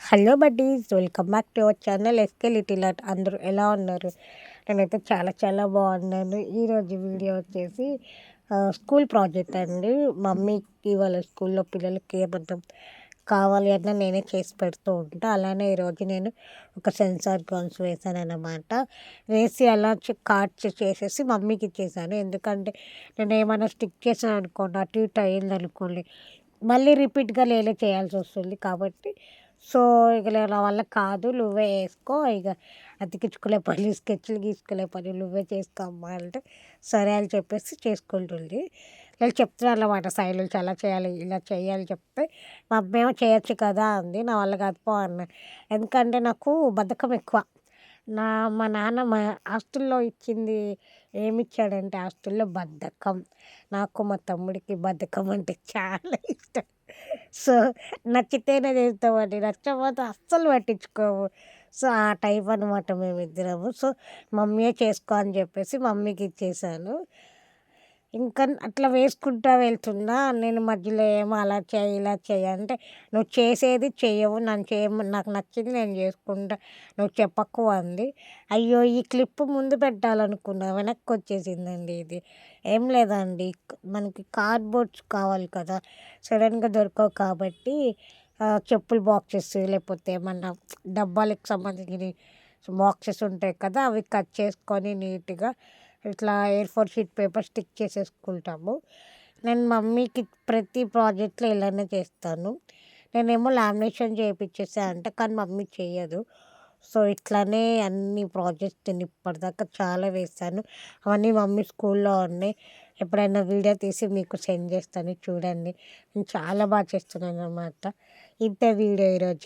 Hello buddies, welcome back to our channel SK little art. అందరూ ఎలా ఉన్నారు? నేనైతే చాలా చాలా బాగున్నాను. ఈరోజు వీడియో వచ్చేసి స్కూల్ ప్రాజెక్ట్ అండి. మమ్మీకి వాళ్ళ స్కూల్లో పిల్లలకి ఏమన్నా కావాలి అన్నా నేనే చేసి పెడుతూ ఉంటా. అలానే ఈరోజు నేను ఒక సెన్సార్ గన్స్ వేసాను అన్నమాట. వేసి అలా కార్డ్స్ చేసేసి మమ్మీకి ఇచ్చేసాను. ఎందుకంటే నేను ఏమైనా స్టిక్ చేసాను అనుకోండి, అటు ఇటు అయింది అనుకోండి, మళ్ళీ రిపీట్గా నేనే చేయాల్సి వస్తుంది. కాబట్టి సో ఇక నా వల్ల కాదు, నువ్వే వేసుకో, ఇక అతికించుకునే పని, స్కెచ్లు గీసుకునే పని నువ్వే చేసుకోమ్మా అంటే సరే అని చెప్పేసి చేసుకుంటుంది. నేను చెప్తున్నాను అన్నమాట, సైడ్లు అలా చేయాలి ఇలా చేయాలి చెప్తే మా అమ్మ ఏమో చేయొచ్చు కదా అంది. నా వల్ల కాదు పో అన్న. ఎందుకంటే నాకు బద్ధకం ఎక్కువ. మా నాన్న మా హాస్టల్లో ఇచ్చింది ఏమిచ్చాడంటే, హాస్టల్లో బద్ధకం. నాకు మా తమ్ముడికి బద్ధకం అంటే చాలా ఇష్టం. సో నచ్చితేనే చేస్తామండి, నచ్చకపోతే అస్సలు పట్టించుకోము. సో ఆ టైప్ అనమాట మేమిద్దరము. సో మమ్మీయే చేసుకో అని చెప్పేసి మమ్మీకి ఇచ్చేసాను. ఇంకా అట్లా వేసుకుంటా వెళ్తున్నా. నేను మధ్యలో ఏమో అలా చేయి ఇలా చేయి అంటే, నువ్వు చేసేది చెయ్యవు, నన్ను నాకు నచ్చింది నేను చేసుకుంటా, నువ్వు చెప్పకు అంది. అయ్యో ఈ క్లిప్ ముందు పెట్టాలనుకున్నా, వెనక్కి వచ్చేసిందండి ఇది. ఏం లేదండి, మనకి కార్డ్బోర్డ్స్ కావాలి కదా, సడన్గా దొరకవు కాబట్టి చెప్పులు బాక్సెస్ లేకపోతే ఏమన్నా డబ్బాలకు సంబంధించిన బాక్సెస్ ఉంటాయి కదా, అవి కట్ చేసుకొని నీట్గా ఇట్లా A4 షీట్ పేపర్ స్టిక్ చేసేసుకుంటాము. నేను మమ్మీకి ప్రతి ప్రాజెక్ట్లో ఇలానే చేస్తాను. నేనేమో లామినేషన్ చేయించేసా అంట, కానీ మమ్మీ చేయదు. సో ఇట్లానే అన్ని ప్రాజెక్ట్స్ నేను ఇప్పటిదాకా చాలా వేశాను. అవన్నీ మమ్మీ స్కూల్లో ఉన్నాయి. ఎప్పుడైనా వీడియో తీసి మీకు సెండ్ చేస్తాను, చూడండి. నేను చాలా బాగా చేస్తున్నాను అన్నమాట. ఇంతే వీడియో ఈరోజు.